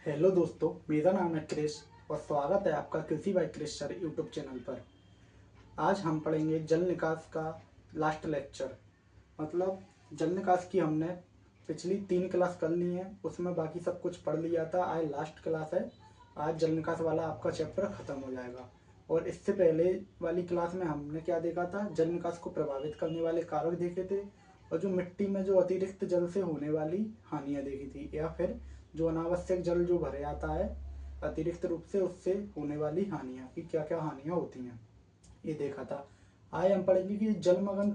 Hello दोस्तों, मेरा नाम है क्रिश और स्वागत है आपका Krishi by Krish sir YouTube channel पर। आज हम पढ़ेंगे जल निकास का लास्ट लेक्चर। मतलब जल निकास की हमने पिछली 3 क्लास कर ली हैं, उसमें बाकी सब कुछ पढ़ लिया था। आज लास्ट क्लास है। आज जल निकास वाला आपका चैप्टर ख़त्म हो जाएगा। और इससे पहले वाली क्लास में हमने क्या देखा था, जल निकास को प्रभावित करने वाले कारक देखे थे और जो मिट्टी में जो अतिरिक्त जल से होने वाली हानियाँ देखी थी, या फिर जो अनावश्यक जल जो भरे आता है अतिरिक्त रूप से, उससे होने वाली हानियाँ कि क्या क्या हानियाँ होती हैं, ये देखा था। आए हम पढ़ेंगे कि जलमग्न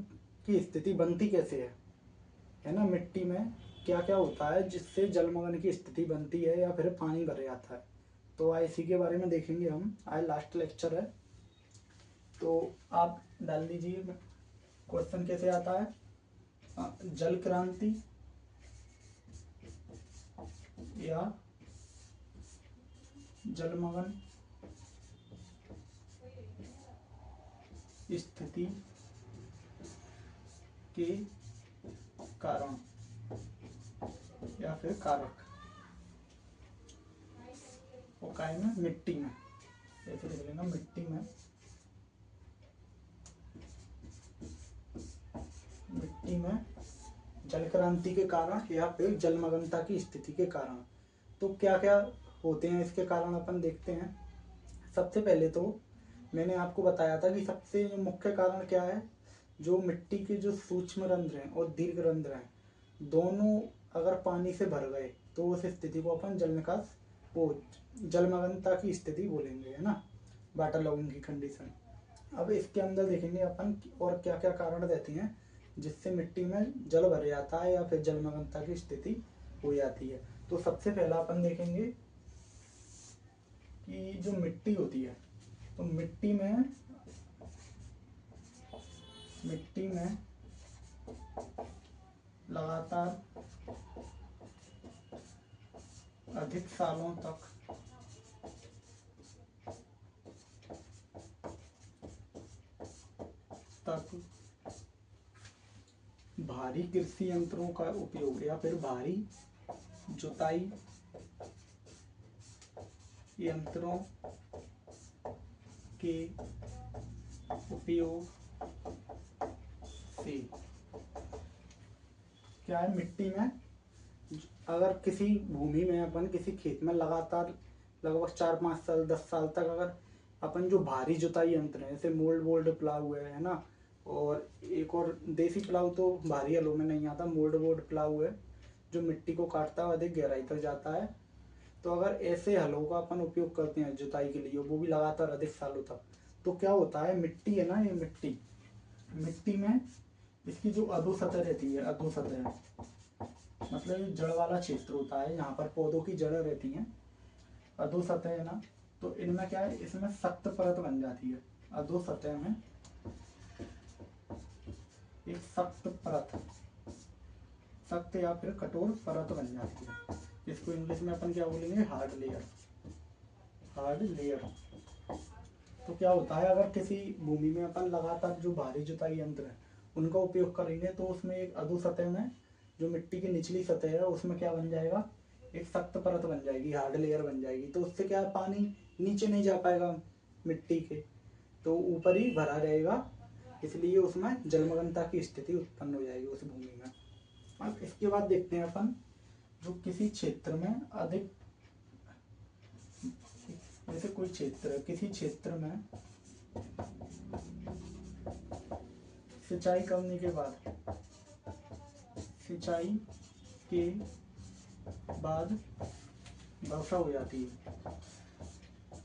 की स्थिति बनती कैसे है ना। मिट्टी में क्या क्या होता है जिससे जलमग्न की स्थिति बनती है या फिर पानी भर जाता है। तो आए इसी के बारे में देखेंगे हम। आज लास्ट लेक्चर है, तो आप डाल दीजिए क्वेश्चन कैसे आता है। जल क्रांति या जलमग्न स्थिति के कारण या फिर कारक, वो काय में, मिट्टी में, ऐसे लिख लेना, मिट्टी में जल क्रांति के कारण या फिर जलमग्नता की स्थिति के कारण। तो क्या क्या होते हैं इसके कारण अपन देखते हैं। सबसे पहले तो मैंने आपको बताया था कि सबसे मुख्य कारण क्या है, जो मिट्टी के जो सूक्ष्म रंध्र हैं और दीर्घ रंध्र हैं, दोनों अगर पानी से भर गए तो उस स्थिति को अपन जल निकास, वो जलमग्नता की स्थिति बोलेंगे, है ना, वाटर लॉगिंग की कंडीशन। अब इसके अंदर देखेंगे अपन और क्या क्या कारण रहते हैं जिससे मिट्टी में जल भर जाता है या फिर जलमग्नता की स्थिति हो जाती है। तो सबसे पहला अपन देखेंगे कि जो मिट्टी होती है, तो मिट्टी में लगातार अधिक सालों तक भारी कृषि यंत्रों का उपयोग या फिर भारी जुताई यंत्रों के उपयोग से क्या है, मिट्टी में अगर किसी भूमि में अपन किसी खेत में लगातार लगभग 4-5 साल 10 साल तक अगर अपन जो भारी जुताई यंत्र है, जैसे मोल्ड वोल्ड प्लाऊ है ना, और एक और देसी प्लाऊ तो भारी हलों में नहीं आता, मोल्ड वोल्ड प्लाऊ है जो मिट्टी को काटता है, अधिक गहराई तक जाता है। तो अगर ऐसे हलों का अपन उपयोग करते हैं जुताई के लिए, वो भी लगातार अधिक सालों तक, तो क्या होता है, मिट्टी है ना, ये मिट्टी में इसकी जो अधो सतह रहती है, अधो सतह मतलब जड़ वाला क्षेत्र होता है, यहाँ पर पौधों की जड़ें रहती हैं, अधो सतह है ना, तो इनमें क्या है, इसमें सख्त परत बन जाती है। अधो सतह में एक सख्त या फिर कठोर परत बन जाती है। इसको इंग्लिश में अपन क्या बोलेंगे, हार्ड लेयर। तो क्या होता है, अगर किसी भूमि में अपन लगातार जो भारी जुताई यंत्र है उनका उपयोग करेंगे, तो उसमें एक अधो सतह में जो मिट्टी की निचली सतह है उसमें क्या बन जाएगा, एक सख्त परत बन जाएगी, हार्ड लेयर बन जाएगी। तो उससे क्या है, पानी नीचे नहीं जा पाएगा मिट्टी के, तो ऊपर ही भरा रहेगा, इसलिए उसमें जलमग्नता की स्थिति उत्पन्न हो जाएगी उस भूमि में। अब इसके बाद देखते हैं अपन, जो किसी क्षेत्र में अधिक, जैसे कोई क्षेत्र, किसी क्षेत्र में सिंचाई करने के बाद वर्षा हो जाती है,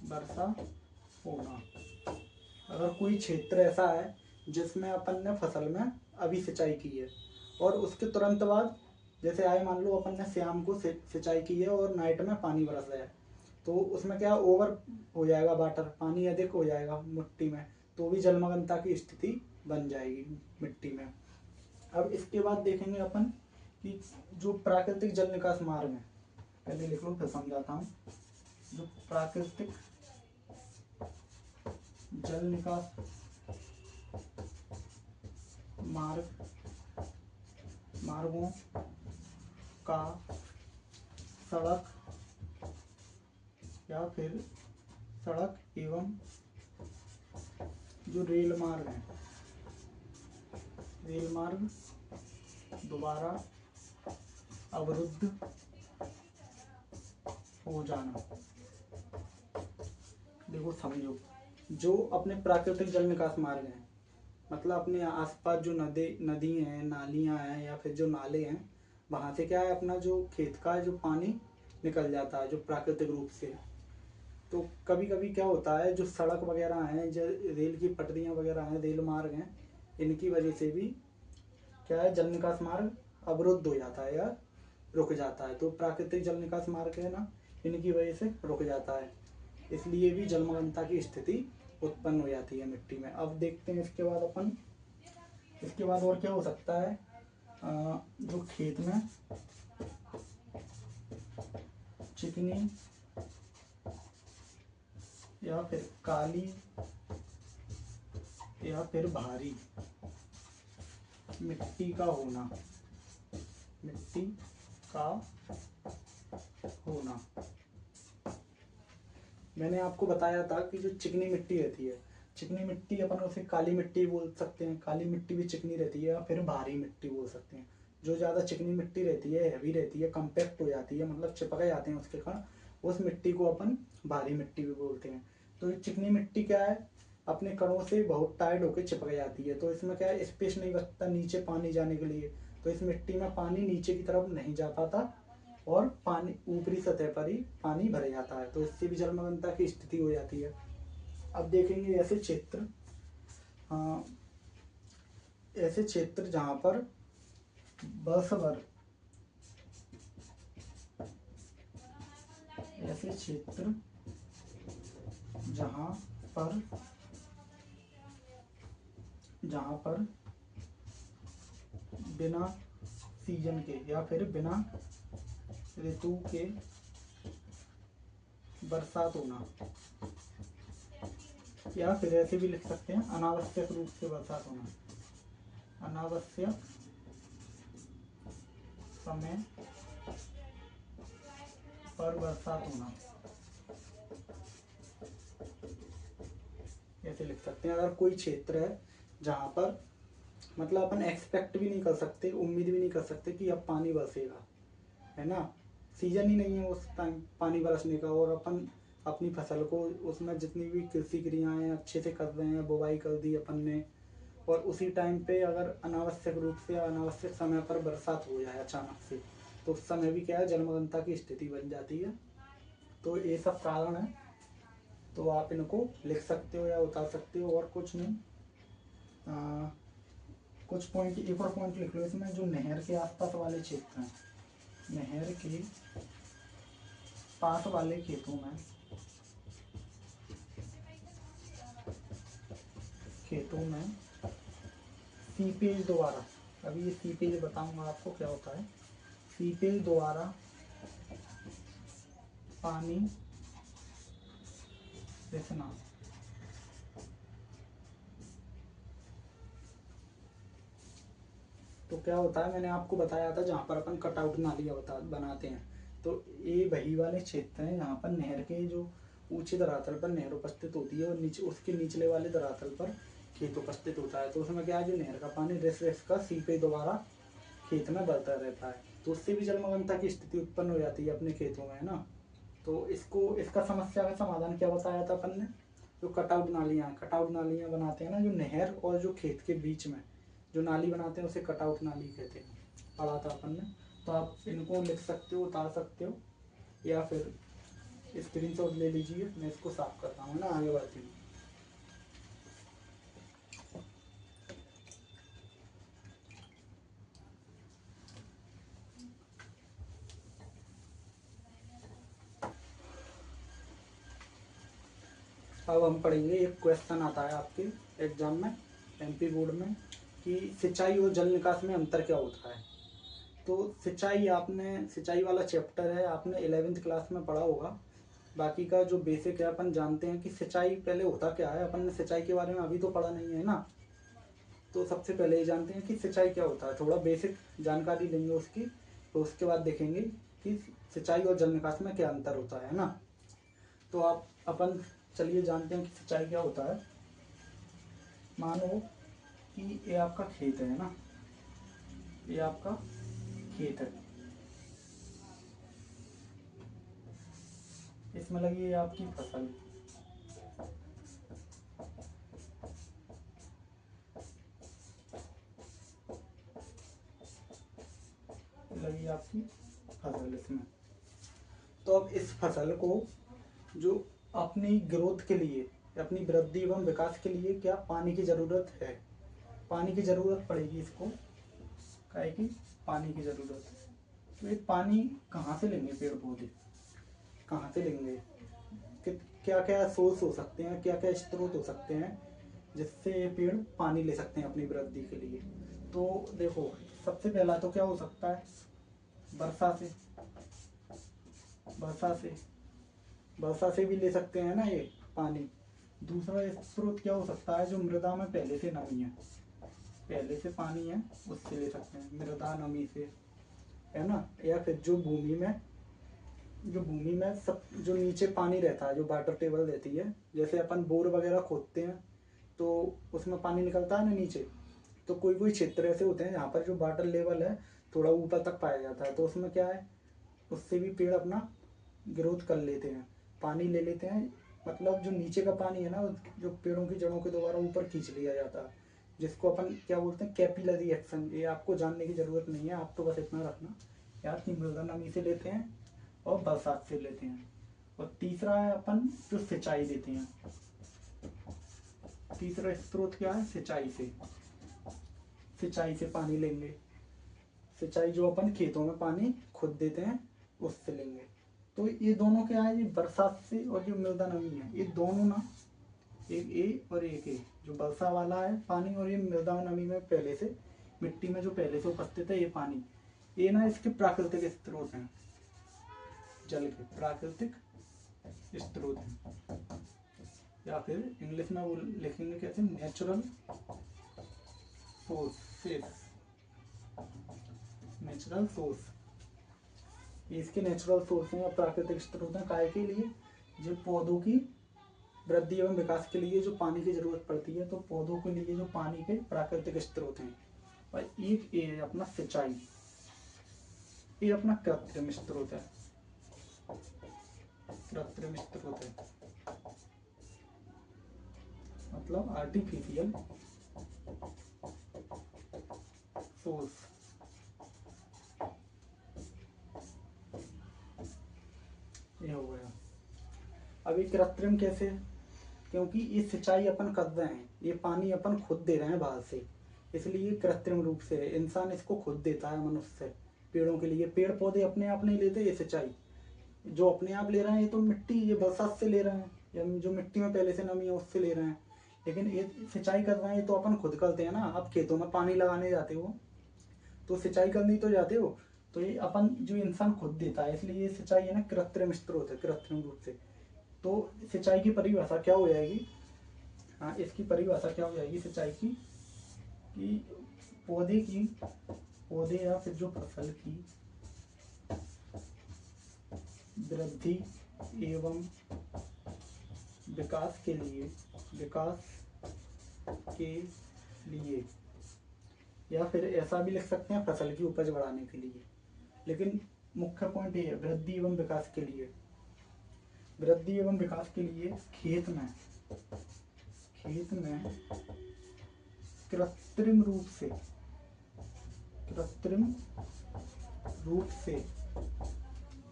वर्षा होना। अगर कोई क्षेत्र ऐसा है जिसमें अपन ने फसल में अभी सिंचाई की है और उसके तुरंत बाद, जैसे आए मान लो अपन ने शाम को सिंचाई की है और नाइट में पानी बरस रहा है, तो उसमें क्या ओवर हो जाएगा, वाटर, पानी अधिक हो जाएगा मिट्टी में, तो भी जलमग्नता की स्थिति बन जाएगी मिट्टी में। अब इसके बाद देखेंगे अपन कि जो प्राकृतिक जल निकास मार्ग है, पहले लिख लो फिर समझाता हूँ। जो प्राकृतिक जल निकास मार्गों का सड़क या फिर सड़क एवं जो रेल मार्ग है, रेल मार्ग दोबारा अवरुद्ध हो जाना। देखो समझो, जो अपने प्राकृतिक जल निकास मार्ग हैं, मतलब अपने आसपास जो नदी हैं, नालियाँ हैं या फिर जो नाले हैं, वहाँ से क्या है अपना जो खेत का जो पानी निकल जाता है जो प्राकृतिक रूप से। तो कभी कभी क्या होता है, जो सड़क वगैरह हैं, जो रेल की पटरियाँ वगैरह हैं, रेल मार्ग हैं, इनकी वजह से भी क्या है, जल निकास मार्ग अवरुद्ध हो जाता है या रुक जाता है। तो प्राकृतिक जल निकास मार्ग है ना, इनकी वजह से रुक जाता है, इसलिए भी जलमग्नता की स्थिति उत्पन्न हो जाती है मिट्टी में। अब देखते हैं इसके बाद अपन, इसके बाद और क्या हो सकता है। जो खेत में चिकनी या फिर काली या फिर भारी मिट्टी का होना, मिट्टी का होना। मैंने आपको बताया था कि जो चिकनी मिट्टी रहती है, चिकनी मिट्टी अपन उसे काली मिट्टी बोल सकते हैं, काली मिट्टी भी चिकनी रहती है, या फिर भारी मिट्टी बोल सकते हैं। जो ज़्यादा चिकनी मिट्टी रहती है, हैवी रहती है, कम्पैक्ट हो जाती है, मतलब चिपक जाते हैं उसके कण, उस मिट्टी को अपन भारी मिट्टी भी बोलते हैं। तो चिकनी मिट्टी क्या है, अपने कणों से बहुत टाइट होकर चिपक जाती है, तो इसमें क्या है, स्पेस नहीं बचता नीचे पानी जाने के लिए, तो इस मिट्टी में पानी नीचे की तरफ नहीं जा पाता और पानी ऊपरी सतह पर ही पानी भर जाता है, तो इससे भी जलमग्नता की स्थिति हो जाती है। अब देखेंगे ऐसे क्षेत्र, ऐसे क्षेत्र जहाँ पर वर्ष भर, ऐसे क्षेत्र जहाँ पर बिना सीजन के या फिर बिना ऋतु के बरसात होना, या फिर ऐसे भी लिख सकते हैं अनावश्यक रूप से बरसात होना, अनावश्यक समय पर बरसात होना, ऐसे लिख सकते हैं। अगर कोई क्षेत्र है जहाँ पर मतलब अपन एक्सपेक्ट भी नहीं कर सकते, उम्मीद भी नहीं कर सकते कि अब पानी बरसेगा, है ना, सीजन ही नहीं है उस टाइम पानी बरसने का, और अपन अपनी फसल को उसमें जितनी भी कृषि क्रियाएं अच्छे से कर रहे हैं, बुवाई कर दी अपन ने, और उसी टाइम पे अगर अनावश्यक रूप से अनावश्यक समय पर बरसात हो जाए अचानक से, तो उस समय भी क्या है, जलमग्नता की स्थिति बन जाती है। तो ये सब कारण है, तो आप इनको लिख सकते हो या उतार सकते हो, और कुछ नहीं। कुछ पॉइंट, एक और पॉइंट लिख लो इसमें, जो नहर के आसपास वाले क्षेत्र हैं, नहर के पास वाले खेतों में सीपेज द्वारा, अभी ये सीपेज बताऊंगा आपको क्या होता है, सीपेज द्वारा पानी रिसना, तो क्या होता है, मैंने आपको बताया था जहाँ पर अपन कटआउट नालियाँ बनाते हैं, तो ये वही वाले क्षेत्र हैं जहाँ पर नहर के जो ऊंचे धरातल पर नहर उपस्थित होती है और नीचे उसके निचले वाले धरातल पर खेत उपस्थित होता है। तो उसमें क्या है, जो नहर का पानी रिस रिस का सीपे द्वारा खेत में बढ़ता रहता है, तो उससे भी जलमग्नता की स्थिति उत्पन्न हो जाती है अपने खेतों में, है ना। तो इसको, इसका समस्या का समाधान क्या बताया था अपन ने, जो कटआउट नालियाँ बनाते हैं ना, जो नहर और जो खेत के बीच में जो नाली बनाते हैं उसे कटआउट नाली कहते हैं, पढ़ा था अपन ने। तो आप इनको लिख सकते हो, उतार सकते हो, या फिर स्क्रीनशॉट ले लीजिए। मैं इसको साफ करता हूँ ना, आगे बढ़ती हूँ। अब हम पढ़ेंगे, एक क्वेश्चन आता है आपके एग्जाम में, एमपी बोर्ड में, कि सिंचाई और जल निकास में अंतर क्या होता है। तो सिंचाई, आपने सिंचाई वाला चैप्टर है, आपने 11वीं क्लास में पढ़ा होगा। बाकी का जो बेसिक है अपन जानते हैं कि सिंचाई पहले होता क्या है, अपन ने सिंचाई के बारे में अभी तो पढ़ा नहीं है ना। तो सबसे पहले ये जानते हैं कि सिंचाई क्या होता है, थोड़ा बेसिक जानकारी लेंगे उसकी, तो उसके बाद देखेंगे कि सिंचाई और जल निकास में क्या अंतर होता है ना। तो आप अपन चलिए जानते हैं कि सिंचाई क्या होता है। मानो कि ये आपका खेत है ना, ये आपका खेत है, इसमें लगी है आपकी फसल। लगी आपकी फसल इसमें। तो अब इस फसल को जो अपनी ग्रोथ के लिए, अपनी वृद्धि एवं विकास के लिए क्या पानी की जरूरत है, पानी की जरूरत पड़ेगी इसको, काहे की पानी की जरूरत है। तो ये पानी कहाँ से लेंगे पेड़ पौधे, कहाँ से लेंगे, क्या क्या सोर्स हो सकते हैं, क्या क्या स्रोत हो सकते हैं जिससे ये पेड़ पानी ले सकते हैं अपनी वृद्धि के लिए। तो देखो सबसे पहला तो क्या हो सकता है, वर्षा से, वर्षा से भी ले सकते हैं ना ये पानी। दूसरा स्रोत क्या हो सकता है, जो मृदा में पहले से नमी है, पहले से पानी है उससे ले सकते हैं, मृदा नमी से, है ना। या फिर जो भूमि में सब जो नीचे पानी रहता है, जो वाटर टेबल रहती है, जैसे अपन बोर वगैरह खोदते हैं तो उसमें पानी निकलता है ना नीचे, तो कोई कोई क्षेत्र ऐसे होते हैं जहाँ पर जो वाटर लेवल है थोड़ा ऊपर तक पाया जाता है, तो उसमें क्या है, उससे भी पेड़ अपना ग्रोथ कर लेते हैं, पानी ले लेते हैं। मतलब जो नीचे का पानी है ना, जो पेड़ों की जड़ों के द्वारा ऊपर खींच लिया जाता है, जिसको अपन क्या बोलते हैं, कैपिलरी एक्शन। ये आपको जानने की जरूरत नहीं है, आप तो बस इतना रखना याद कि मृदा नमी से लेते हैं और बरसात से लेते हैं। और तीसरा है अपन जो सिंचाई देते हैं, तीसरा स्रोत क्या है, सिंचाई से, सिंचाई से पानी लेंगे, सिंचाई जो अपन खेतों में पानी खुद देते हैं उससे लेंगे। तो ये दोनों क्या है, ये बरसात से और जो मृदा नमी है, ये दोनों ना, एक ए और एक ए, जो वर्षा वाला है पानी और ये मृदा नमी में पहले से मिट्टी में जो पहले से उपस्थित है ये पानी, ये ना इसके प्राकृतिक स्रोत हैं, जल के प्राकृतिक स्रोत हैं। या फिर इंग्लिश में वो लिखेंगे कैसे, नेचुरल सोर्सेस, नेचुरल सोर्स, इसके नेचुरल सोर्स हैं या प्राकृतिक स्रोत हैं। काय के लिए, जो पौधों की वृद्धि एवं विकास के लिए जो पानी की जरूरत पड़ती है, तो पौधों के लिए जो पानी के प्राकृतिक स्रोत हैं। और एक ये अपना सिंचाई, ये अपना कृत्रिम स्रोत है, कृत्रिम स्रोत है, मतलब आर्टिफिशियल सोर्स। ये हो गया। अभी कृत्रिम कैसे, क्योंकि ये सिंचाई अपन कर रहे हैं, ये पानी अपन खुद दे रहे हैं बाहर से, इसलिए कृत्रिम रूप से है। इंसान इसको खुद देता है मनुष्य पेड़ों के लिए, पेड़ पौधे अपने आप नहीं लेते ये सिंचाई, जो अपने आप ले रहे हैं ये तो मिट्टी, ये बरसात से ले रहे हैं, या जो मिट्टी में पहले से नमी है उससे ले रहे हैं। लेकिन ये सिंचाई कर रहे हैं तो अपन खुद करते हैं ना। आप खेतों में पानी लगाने जाते हो तो सिंचाई करने तो जाते हो, तो ये अपन जो इंसान खुद देता है, इसलिए ये सिंचाई है ना कृत्रिम स्रोत है, कृत्रिम रूप से। तो सिंचाई की परिभाषा क्या हो जाएगी, हाँ इसकी परिभाषा क्या हो जाएगी सिंचाई की, कि पौधे या फिर जो फसल की वृद्धि एवं विकास के लिए, या फिर ऐसा भी लिख सकते हैं फसल की उपज बढ़ाने के लिए। लेकिन मुख्य पॉइंट ये है, वृद्धि एवं विकास के लिए, वृद्धि एवं विकास के लिए खेत में कृत्रिम रूप से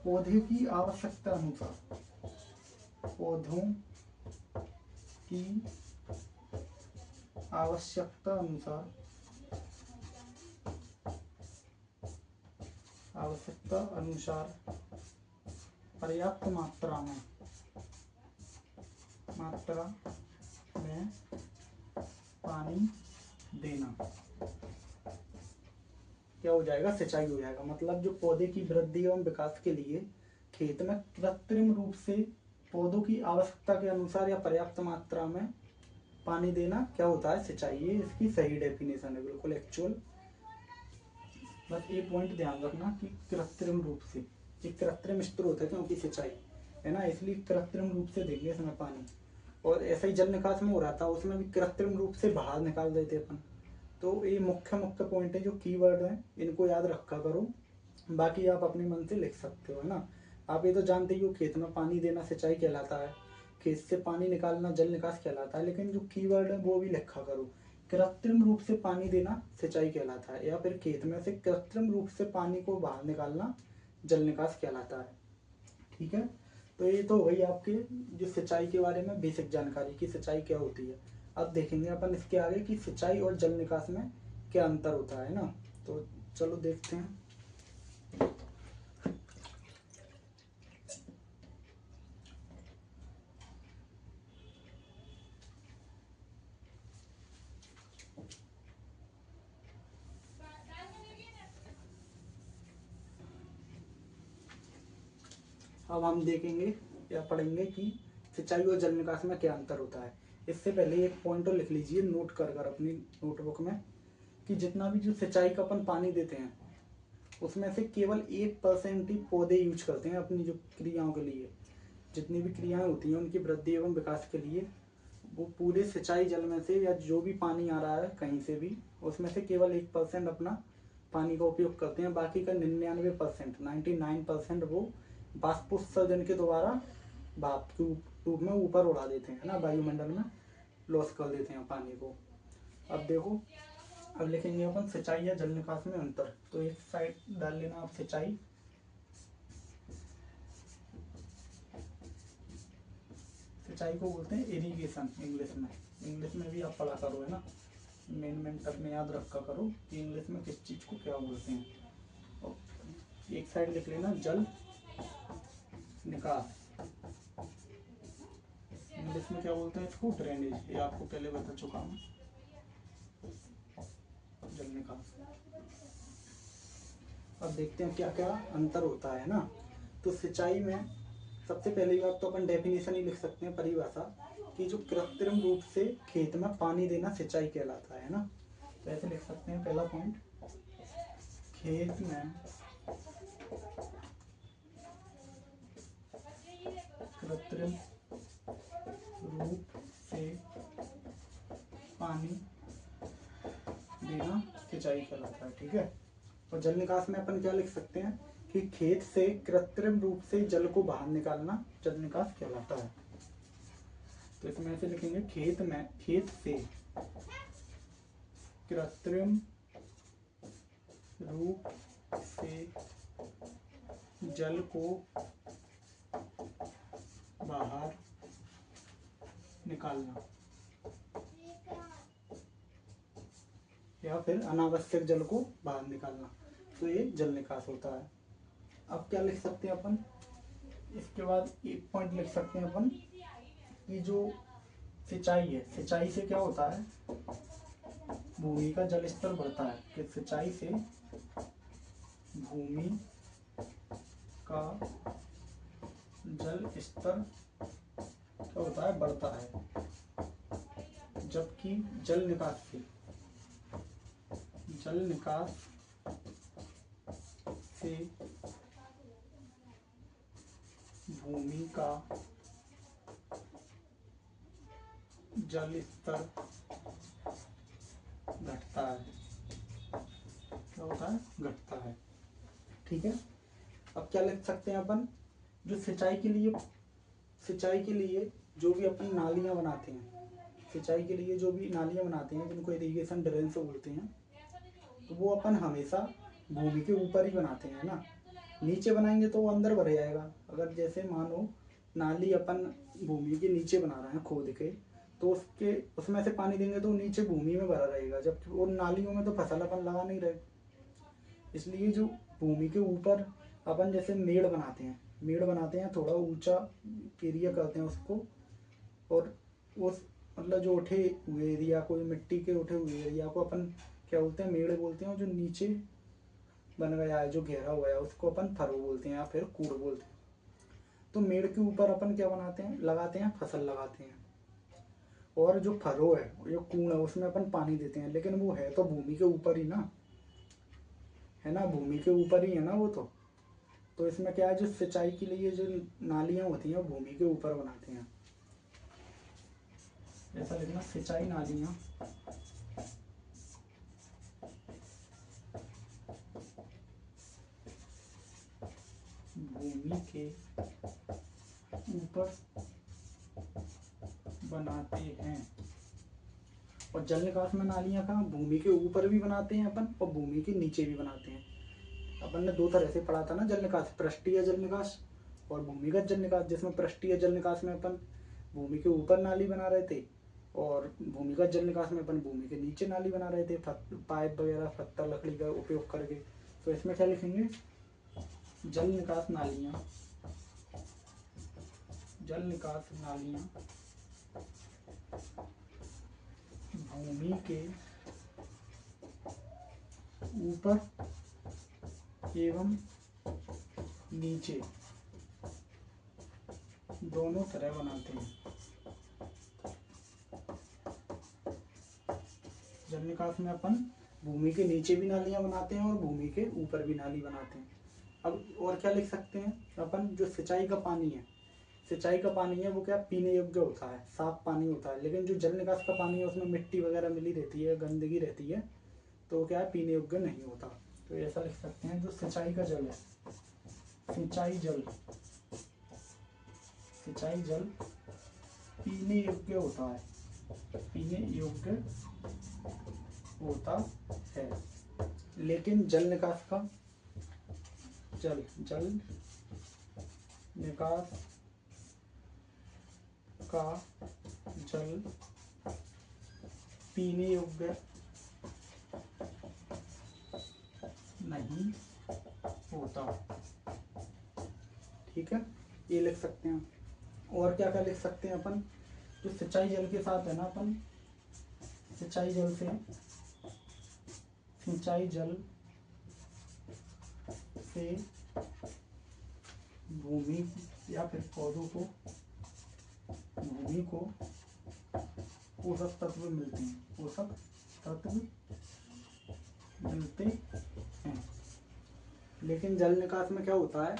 पौधे की आवश्यकता अनुसार, पौधों की आवश्यकता अनुसार पर्याप्त मात्रा में पानी देना क्या हो जाएगा, सिंचाई हो जाएगा। मतलब जो पौधे की वृद्धि एवं विकास के लिए खेत में कृत्रिम रूप से पौधों की आवश्यकता के अनुसार या पर्याप्त मात्रा में पानी देना क्या होता है, सिंचाई। ये इसकी सही डेफिनेशन है, बिल्कुल एक्चुअल। बस ये पॉइंट ध्यान रखना कि कृत्रिम रूप से, ये कृत्रिम स्रोत है क्योंकि सिंचाई, है ना, इसलिए कृत्रिम रूप से देंगे इसमें पानी। और ऐसा ही जल निकास में हो रहा था, उसमें भी कृत्रिम रूप से बाहर निकाल देते अपन। तो ये मुख्य मुख्य पॉइंट है, जो कीवर्ड हैं इनको याद रखा करो, बाकी आप अपने मन से लिख सकते हो, है ना। आप ये तो जानते ही हो, खेत में पानी देना सिंचाई कहलाता है, खेत से पानी निकालना जल निकास कहलाता है, लेकिन जो कीवर्ड है वो भी लिखा करो। कृत्रिम रूप से पानी देना सिंचाई कहलाता है, या फिर खेत में से कृत्रिम रूप से पानी को बाहर निकालना जल निकास कहलाता है। ठीक है, तो ये तो वही आपके जो सिंचाई के बारे में बेसिक जानकारी की सिंचाई क्या होती है। अब देखेंगे अपन इसके आगे कि सिंचाई और जल निकास में क्या अंतर होता है ना। तो चलो देखते हैं। अब हम देखेंगे या पढ़ेंगे कि सिंचाई और जल निकास में क्या अंतर होता है। इससे पहले एक पॉइंट और लिख लीजिए नोट कर कर अपनी नोटबुक में, कि जितना भी जो सिंचाई का अपन पानी देते हैं उसमें से केवल 1% ही पौधे यूज करते हैं अपनी जो क्रियाओं के लिए। जितनी भी क्रियाएं होती हैं उनकी वृद्धि एवं विकास के लिए, वो पूरे सिंचाई जल में से या जो भी पानी आ रहा है कहीं से भी, उसमें से केवल 1% अपना पानी का उपयोग करते हैं। बाकी का 99%, 99% वो बाष्पोत्सर्जन के द्वारा भाप के रूप में ऊपर उड़ा देते हैं, ना, वायुमंडल में लॉस कर देते हैं पानी को। अब देखो, अब लिखेंगे अपन सिंचाई या जल निकास में अंतर। तो एक साइड डाल लेना आप सिंचाई, सिंचाई को बोलते हैं इरिगेशन इंग्लिश में भी आप पढ़ा करो, है ना, मेन तक में याद रखा करो कि इंग्लिश में किस चीज को क्या बोलते हैं। और एक साइड लिख लेना जल निकास, इंग्लिश में क्या बोलते हैं इसको, ड्रेनेज, ये आपको पहले बता चुका हूँ, जल निकास। अब देखते हैं क्या क्या अंतर होता है ना। तो सिंचाई में सबसे पहली बात तो अपन डेफिनेशन ही लिख सकते हैं, परिभाषा, कि जो कृत्रिम रूप से खेत में पानी देना सिंचाई कहलाता है ना। तो ऐसे लिख सकते हैं, पहला पॉइंट, खेत में कृत्रिम रूप से पानी देना सिंचाई कहलाता है। ठीक है, और जल निकास में अपन क्या लिख सकते हैं कि खेत से कृत्रिम रूप से जल को बाहर निकालना जल निकास कहलाता है। तो इसमें ऐसे लिखेंगे, खेत से कृत्रिम रूप से जल को बाहर निकालना, या फिर अनावश्यक जल को बाहर निकालना, तो ये जल निकास होता है। अब क्या लिख सकते हैं अपन, इसके बाद एक पॉइंट लिख सकते हैं अपन कि जो सिंचाई है, सिंचाई से क्या होता है, भूमि का जल स्तर बढ़ता है। कि सिंचाई से भूमि का जल स्तर क्या होता है, बढ़ता है। जबकि जल निकास से भूमि का जल स्तर घटता है। क्या होता है, घटता है। ठीक है, अब क्या लिख सकते हैं अपन, जो सिंचाई के लिए जो भी अपन नालियां बनाते हैं, सिंचाई के लिए जो भी नालियां बनाते हैं जिनको इरिगेशन ड्रेन से बोलते हैं, तो वो अपन हमेशा भूमि के ऊपर ही बनाते हैं ना। नीचे बनाएंगे तो वो अंदर भर जाएगा। अगर जैसे मानो नाली अपन भूमि के नीचे बना रहे हैं खोद के, तो उसमें से पानी देंगे तो नीचे भूमि में भरा रहेगा, जबकि वो नालियों में तो फसल अपन लगा नहीं रहे। इसलिए जो भूमि के ऊपर अपन जैसे मेड़ बनाते हैं थोड़ा ऊंचा एरिया करते हैं उसको, और उस मतलब जो उठे हुए एरिया को, मिट्टी के उठे हुए एरिया को अपन क्या बोलते हैं, मेड़ बोलते हैं। जो नीचे बन गया है, जो घेरा हुआ है, उसको अपन फरो बोलते हैं या फिर कूड़ बोलते हैं। तो मेड़ के ऊपर अपन क्या बनाते हैं, लगाते हैं, फसल लगाते हैं। और जो फरो है, जो कूड़ है, उसमें अपन पानी देते हैं, लेकिन वो है तो भूमि के ऊपर ही ना, है ना, भूमि के ऊपर ही है ना वो तो। तो इसमें क्या है, जो सिंचाई के लिए जो नालियाँ होती हैं वो भूमि के ऊपर बनाते हैं। ऐसा लिखना, सिंचाई नालियाँ भूमि के ऊपर बनाते हैं। और जल निकास में नालियाँ कहाँ, भूमि के ऊपर भी बनाते हैं अपन और भूमि के नीचे भी बनाते हैं। अपन ने दो तरह से पढ़ा था ना जल निकास, पृष्ठीय जल निकास और भूमिगत जल निकास, जिसमें पृष्ठीय जल निकास में अपन भूमि के ऊपर नाली बना रहे थे और भूमिगत जल निकास में अपन भूमि के नीचे नाली बना रहे थे, पाइप वगैरह पत्थर लकड़ी का उपयोग करके। तो इसमें क्या लिखेंगे, जल निकास नालियाँ, जल निकास नालियाँ भूमि के ऊपर एवं नीचे दोनों तरह बनाते हैं। जल निकास में अपन भूमि के नीचे भी नालियां बनाते हैं और भूमि के ऊपर भी नाली बनाते हैं। अब और क्या लिख सकते हैं अपन, जो सिंचाई का पानी है, सिंचाई का पानी है वो क्या पीने योग्य होता है, साफ पानी होता है। लेकिन जो जल निकास का पानी है उसमें मिट्टी वगैरह मिली रहती है, गंदगी रहती है, तो क्या है पीने योग्य नहीं होता। तो ऐसा लिख सकते हैं, जो सिंचाई का जल है, सिंचाई जल, सिंचाई जल पीने योग्य होता है, पीने योग्य होता है। लेकिन जल निकास का जल निकास का जल पीने योग्य नहीं होता। ठीक है, ये लिख सकते हैं। और क्या क्या लिख सकते हैं अपन, जो सिंचाई जल के साथ है ना, अपन सिंचाई जल से, सिंचाई जल से भूमि या फिर पौधों को, भूमि को पोषक तत्व मिलते हैं, पोषक तत्व मिलते हैं। लेकिन जल निकास में क्या होता है,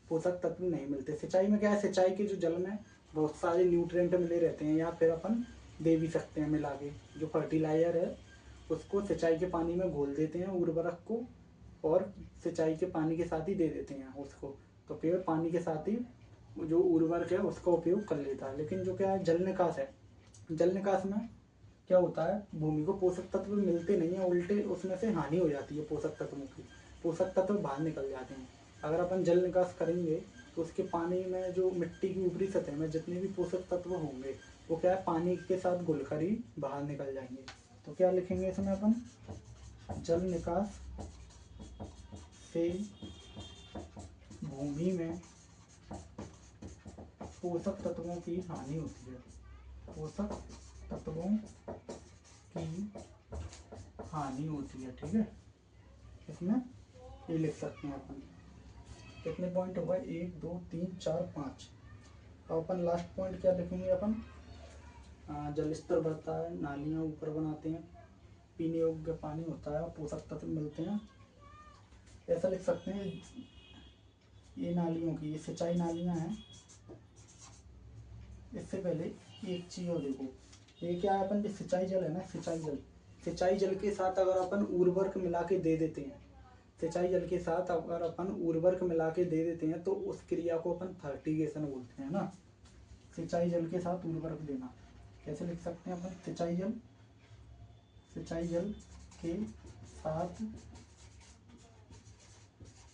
पोषक तत्व नहीं मिलते। सिंचाई में क्या है, सिंचाई के जो जल में बहुत सारे न्यूट्रिएंट मिले रहते हैं, या फिर अपन दे भी सकते हैं मिला के। जो फर्टिलाइजर है उसको सिंचाई के पानी में घोल देते हैं, उर्वरक को, और सिंचाई के पानी के साथ ही दे देते हैं उसको, तो पेड़ पानी के साथ ही जो उर्वरक है उसका उपयोग कर लेता है। लेकिन जो क्या है जल निकास है, जल निकास में क्या होता है, भूमि को पोषक तत्व मिलते नहीं है, उल्टे उसमें से हानि हो जाती है पोषक तत्वों की, पोषक तत्व बाहर निकल जाते हैं। अगर अपन जल निकास करेंगे तो उसके पानी में जो मिट्टी की ऊपरी सतह में जितने भी पोषक तत्व होंगे वो क्या है पानी के साथ घुलकर ही बाहर निकल जाएंगे। तो क्या लिखेंगे इसमें अपन, जल निकास से भूमि में पोषक तत्वों की हानि होती है, पोषक तत्वों की हानि होती है। ठीक है, इसमें ये लिख सकते हैं अपन। कितने पॉइंट हो गए, 1 2 3 4 5। अब अपन लास्ट पॉइंट क्या लिखेंगे अपन, जल स्तर बढ़ता है, नालियाँ ऊपर बनाते हैं, पीने योग्य पानी होता है, पोषक तत्व मिलते हैं। ऐसा लिख सकते हैं, ये नालियों की, ये सिंचाई नालियाँ हैं। इससे पहले एक चीज और देखो, ये क्या है, अपन जो सिंचाई जल है ना, सिंचाई जल, सिंचाई जल के साथ अगर अपन उर्वरक मिला के दे देते हैं, सिंचाई जल के साथ अगर अपन उर्वरक मिला के दे देते हैं तो उस क्रिया को अपन फर्टिगेशन बोलते हैं ना। सिंचाई जल के साथ उर्वरक देना, कैसे लिख सकते हैं अपन, सिंचाई जल, सिंचाई जल के साथ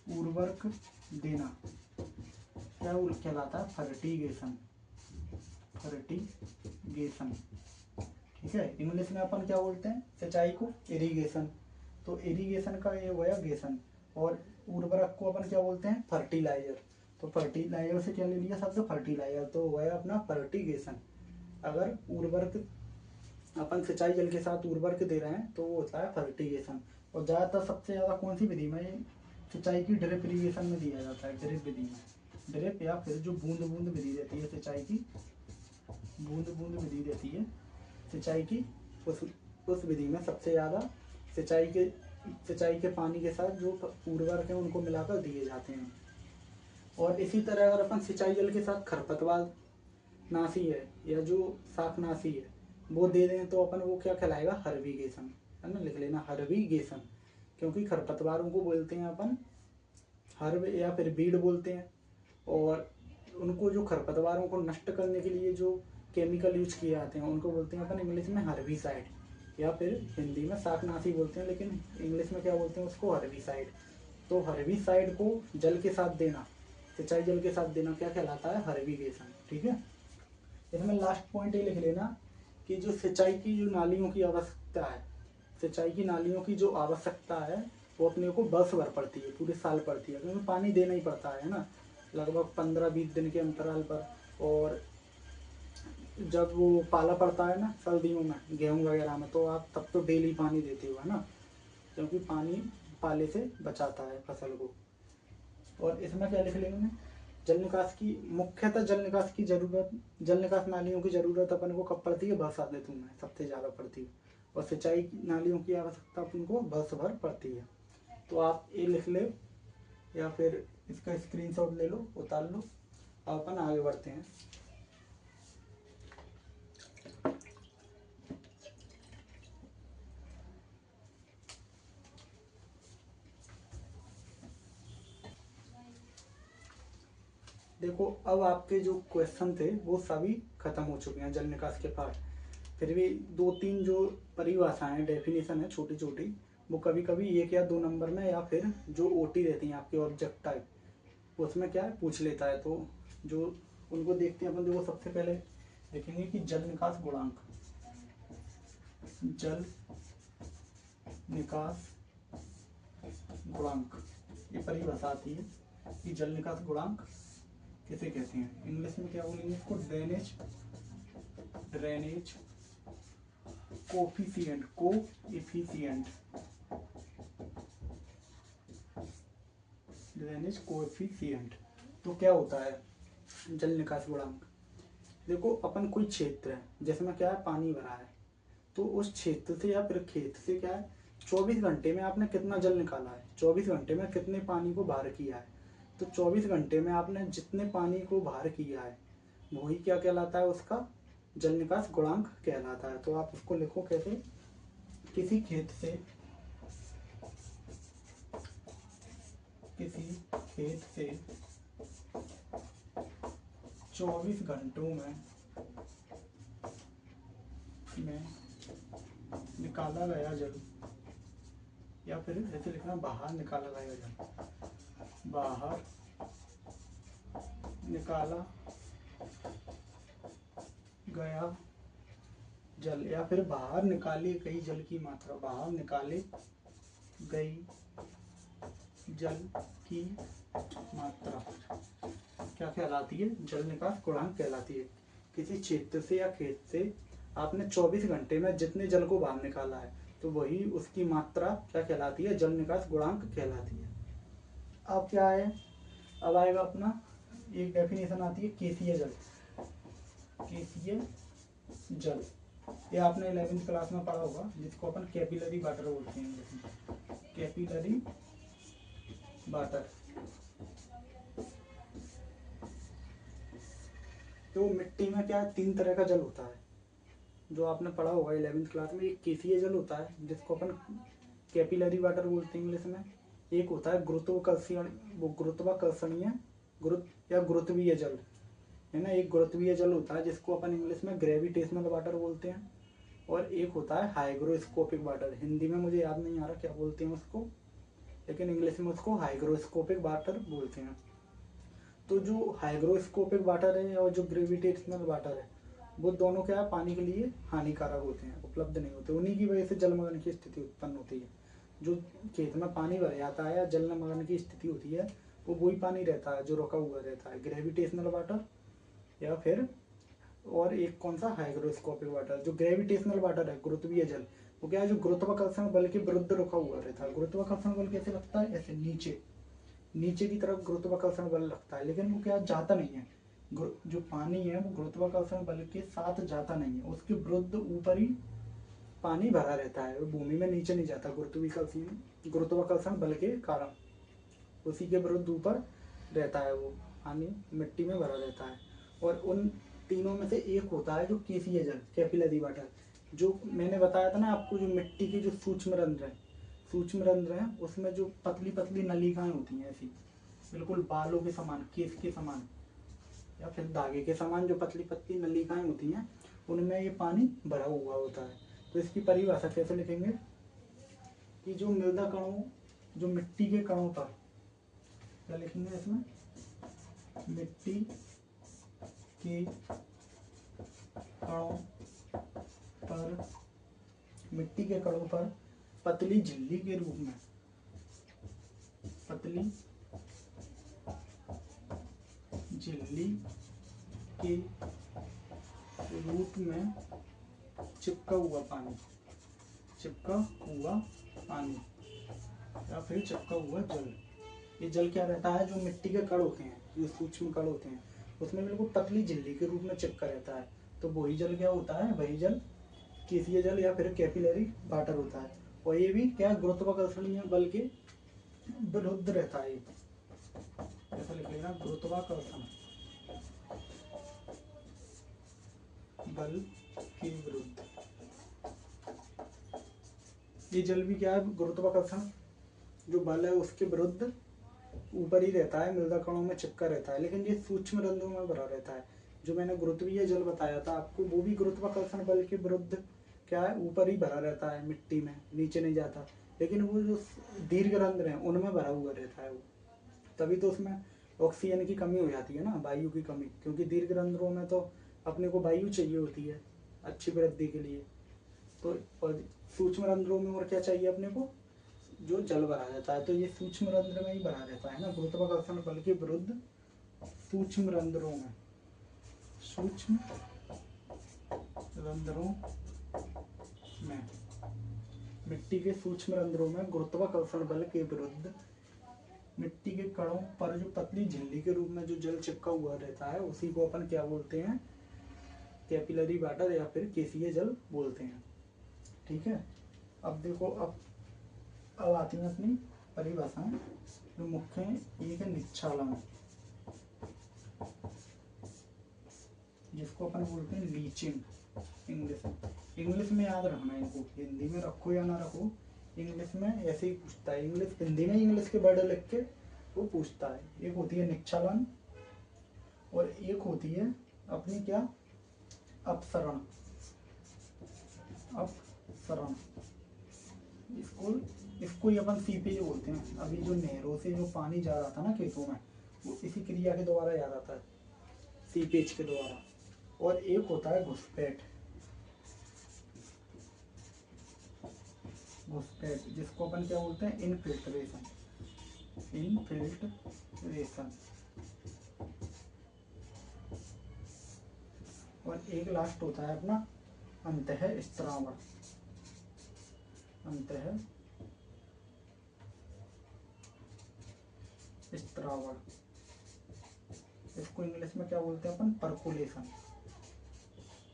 उर्वरक देना क्या कहलाता है, फर्टिगेशन, फर्टिगेशन। ठीक है, इंग्लिश में अपन क्या बोलते हैं सिंचाई को, इरिगेशन। तो इरिगेशन का ये हुआ गेशन, और उर्वरक को अपन क्या बोलते हैं, फर्टिलाइजर। तो फर्टिलाइजर से क्या ले लिया शब्द, फर्टिलाइजर, तो हुआ अपना फर्टिगेशन। अगर उर्वरक अपन सिंचाई जल के साथ उर्वरक दे रहे हैं तो वो होता है फर्टिगेशन। और ज़्यादातर सबसे ज़्यादा कौन सी विधि में सिंचाई की, ड्रिप इरिगेशन में दिया जाता है, ड्रिप विधि में, ड्रिप या फिर जो बूंद बूंद विधि रहती है सिंचाई की, बूंद बूंद विधि रहती है सिंचाई की, उस विधि में सबसे ज़्यादा सिंचाई के पानी के साथ जो उर्वरक है उनको मिलाकर दिए जाते हैं। और इसी तरह अगर अपन सिंचाई जल के साथ खरपतवार नाशी है या जो शाकनाशी है वो दे दें तो अपन वो क्या कहलाएगा, हर्बिगेशन, है ना, लिख लेना हर्बिगेशन। क्योंकि खरपतवारों को बोलते हैं अपन हर्ब या फिर बीड बोलते हैं, और उनको जो खरपतवारों को नष्ट करने के लिए जो केमिकल यूज किए जाते हैं उनको बोलते हैं अपन इंग्लिश में हर्बिसाइड, या फिर हिंदी में शाकनाशी बोलते हैं, लेकिन इंग्लिश में क्या बोलते हैं उसको, हर्बिसाइड। तो हर्बिसाइड को जल के साथ देना, सिंचाई जल के साथ देना क्या कहलाता है, हर्बिगेशन। ठीक है, इसमें लास्ट पॉइंट ये लिख लेना कि जो सिंचाई की जो नालियों की आवश्यकता है, सिंचाई की नालियों की जो आवश्यकता है वो अपने को वर्ष भर पड़ती है, पूरे साल पड़ती है, क्योंकि पानी देना ही पड़ता है ना, लगभग 15-20 दिन के अंतराल पर। और जब वो पाला पड़ता है ना सर्दियों में गेहूँ वगैरह में, तो आप तब तो डेली पानी देते हो, है ना, क्योंकि पानी पाले से बचाता है फसल को। और इसमें क्या लिख लेंगे, जल निकास की मुख्यतः जल निकास की जरूरत, जल निकास नालियों की जरूरत अपन को कब पड़ती है, बरसात ऋतु में सबसे ज़्यादा पड़ती है, और सिंचाई नालियों की आवश्यकता अपन को वर्ष भर पड़ती है। तो आप ये लिख ले या फिर इसका स्क्रीनशॉट ले लो, उतार लो। अब अपन आगे बढ़ते हैं। देखो अब आपके जो क्वेश्चन थे वो सभी खत्म हो चुके हैं जल निकास के पार्ट। फिर भी 2-3 जो परिभाषाएं डेफिनेशन है छोटी छोटी, वो कभी कभी 1 या 2 नंबर में या फिर जो ओटी रहती हैं आपके ऑब्जेक्ट टाइप उसमें क्या है पूछ लेता है। तो जो उनको देखते हैं अपन, देखो सबसे पहले देखेंगे कि जल निकास गुणांक, जल निकास गुणांक ये परिभाषा आती है कि जल निकास गुणांक किसे कहते हैं। इंग्लिश में क्या बोलेंगे इसको, drainage, drainage coefficient, coefficient, drainage coefficient. तो क्या होता है जल निकास गुणांक, देखो अपन कोई क्षेत्र है जिसमें क्या है पानी भरा है, तो उस क्षेत्र से या फिर खेत से क्या है 24 घंटे में आपने कितना जल निकाला है, 24 घंटे में कितने पानी को बाहर किया है। तो 24 घंटे में आपने जितने पानी को बाहर किया है वही क्या कहलाता है, उसका जल निकास गुणांक कहलाता है। तो आप उसको लिखो कैसे, किसी खेत से, किसी खेत से 24 घंटों में निकाला गया जल, या फिर ऐसे लिखना बाहर निकाला गया जल, बाहर निकाला गया जल, या फिर बाहर निकाली गई जल की मात्रा, बाहर निकाले गई जल की मात्रा क्या कहलाती है, जल निकास गुणांक कहलाती है। किसी क्षेत्र से या खेत से आपने 24 घंटे में जितने जल को बाहर निकाला है तो वही उसकी मात्रा क्या कहलाती है, जल निकास गुणांक कहलाती है। अब क्या है, अब आएगा अपना एक डेफिनेशन आती है केसीय जल, केसीय जल, ये आपने 11वीं क्लास में पढ़ा होगा, जिसको अपन कैपिलरी वाटर बोलते हैं, कैपिलरी वाटर। तो मिट्टी में क्या 3 तरह का जल होता है जो आपने पढ़ा होगा 11वीं क्लास में। एक केसीय जल होता है जिसको अपन कैपिलरी वाटर बोलते हैं इंग्लिश में। एक होता है गुरुत्वाकर्षणीय या गुरुत्वीय जल, है ना, एक गुरुत्वीय जल होता है जिसको अपन इंग्लिश में ग्रेविटेशनल वाटर बोलते हैं। और एक होता है हाइग्रोस्कोपिक वाटर, हिंदी में मुझे याद नहीं आ रहा क्या बोलते हैं उसको, लेकिन इंग्लिश में उसको हाइग्रोस्कोपिक वाटर बोलते हैं। तो जो हाइग्रोस्कोपिक वाटर है और जो ग्रेविटेशनल वाटर है वो दोनों क्या है पानी के लिए हानिकारक होते हैं, उपलब्ध नहीं होते, उन्हीं की वजह से जलमग्न की स्थिति उत्पन्न होती है। जो खेत में पानी भर जाता है या जलमग्न की स्थिति होती है वो वही पानी रहता है जो रुका हुआ रहता है, ग्रेविटेशनल वाटर या फिर और एक कौन सा, हाइग्रोस्कोपिक वाटर। जो ग्रेविटेशनल वाटर है गुरुत्वीय जल, वो क्या है जो गुरुत्वाकर्षण बल के विरुद्ध रुका हुआ रहता है। गुरुत्वाकर्षण बल कैसे लगता है, ऐसे नीचे नीचे की तरफ गुरुत्वाकर्षण बल लगता है, लेकिन वो क्या जाता नहीं है, जो पानी है वो गुरुत्वाकर्षण बल के साथ जाता नहीं है, उसके विरुद्ध ऊपर ही पानी भरा रहता है, वो भूमि में नीचे नहीं जाता गुरुत्वाकर्षण बल के कारण, उसी के विरुद्ध ऊपर रहता है, वो पानी मिट्टी में भरा रहता है। और उन तीनों में से एक होता है जो केसीय जल, कैपिलरी वाटर। जो मैंने बताया था ना आपको, जो मिट्टी के जो सूक्ष्म रंध्र हैं उसमें जो पतली पतली नलिकाएं होती हैं, ऐसी बिल्कुल बालों के समान, केस के समान या फिर धागे के समान जो पतली पतली नलिकाएं होती हैं, उनमें ये पानी भरा हुआ होता है। तो इसकी परिभाषा कैसे लिखेंगे कि जो मृदा कणों, जो मिट्टी के कणों पर, क्या लिखेंगे इसमें, मिट्टी के कणों पर, मिट्टी के कणों पर पतली झिल्ली के रूप में, पतली झिल्ली के रूप में चिपका हुआ पानी, चिपका हुआ पानी या फिर चिपका हुआ जल। ये जल क्या रहता है, जो मिट्टी के कण होते हैं, जो सूक्ष्म कण होते हैं, उसमें बिल्कुल पतली झिल्ली के रूप में चिपका रहता है। तो वही जल क्या होता है, वही जल केसीय जल या फिर कैपिलरी वाटर होता है। और ये भी क्या, गुरुत्वाकर्षणीय बल के विरुद्ध रहता है। ऐसा लिख लेना, गुरुत्वाकर्षण बल के विरुद्ध। ये जल भी क्या है, गुरुत्वाकर्षण जो बल है उसके विरुद्ध ऊपर ही रहता है, मृदा कणों में चिपका रहता है, लेकिन ये सूक्ष्म रंध्रों में भरा रहता है। जो मैंने गुरुत्वीय जल बताया था आपको, वो भी गुरुत्वाकर्षण बल के विरुद्ध क्या है, ऊपर ही भरा रहता है मिट्टी में, नीचे नहीं जाता। लेकिन वो जो दीर्घ रंध्र हैं उनमें भरा हुआ रहता है वो, तभी तो उसमें ऑक्सीजन की कमी हो जाती है ना, वायु की कमी, क्योंकि दीर्घ रंध्रों में तो अपने को वायु चाहिए होती है अच्छी वृद्धि के लिए। तो और सूक्ष्म रंध्रों में और क्या चाहिए अपने को, जो जल भरा रहता है। तो ये सूक्ष्म रंध्र में ही भरा रहता है ना, गुरुत्वाकर्षण बल के विरुद्ध सूक्ष्म रंध्रों में, सूक्ष्म रंध्रों में, मिट्टी के सूक्ष्म रंध्रों में गुरुत्वाकर्षण बल के विरुद्ध मिट्टी के कणों पर जो पतली झिल्ली के रूप में जो जल चिपका हुआ रहता है, उसी को अपन क्या बोलते हैं, कैपिलरी वाटर या फिर केसीय जल बोलते हैं। ठीक है, अब देखो, अब आती हैं अपनी परिभाषाएं जो मुख्य है। एक है निक्षालन, जिसको अपन बोलते हैं लीचिंग इंग्लिश में याद रखना है इनको, हिंदी में रखो या ना रखो, इंग्लिश में ऐसे ही पूछता है। इंग्लिश हिंदी में इंग्लिश के वर्ड लिख के वो पूछता है। एक होती है निक्षालन और एक होती है अपनी क्या, अपसरण। अपसरण, इसको ही अपन सीपेज बोलते हैं। अभी जो नहरों से जो पानी जा रहा था ना खेतों में, वो इसी क्रिया के द्वारा जा रहा था, सीपेज के द्वारा। और एक होता है घुसपैठ, जिसको अपन क्या बोलते हैं, इनफिल्ट्रेशन। और एक लास्ट होता है अपना अंतःस्त्रावण। इसको इंग्लिश में क्या बोलते हैं अपन, परकोलेशन।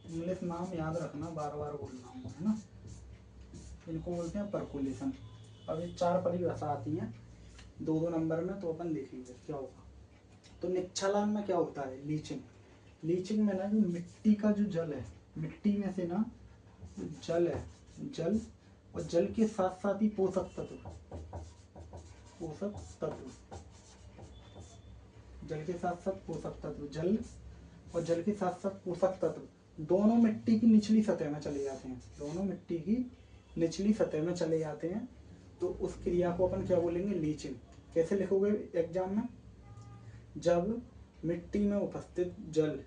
इंग्लिश नाम याद रखना, बार बार बोलना है ना। इनको बोलते हैं परकोलेशन। अब ये 4 परिभाषा आती हैं 2-2 नंबर में, तो अपन देखेंगे क्या होगा। तो निक्षालन में क्या होता है, लीचिंग में ना, जो मिट्टी का जो जल है, मिट्टी में से ना जल है, जल और जल के साथ साथ ही पोषक तत्व, जल के साथ साथ पोषक तत्व, जल और जल के साथ साथ पोषक तत्व दोनों मिट्टी की निचली सतह में चले जाते हैं, दोनों मिट्टी की निचली सतह में चले जाते हैं। तो उस क्रिया को अपन क्या बोलेंगे, लीचिंग। कैसे लिखोगे एग्जाम में, जब मिट्टी में उपस्थित जल,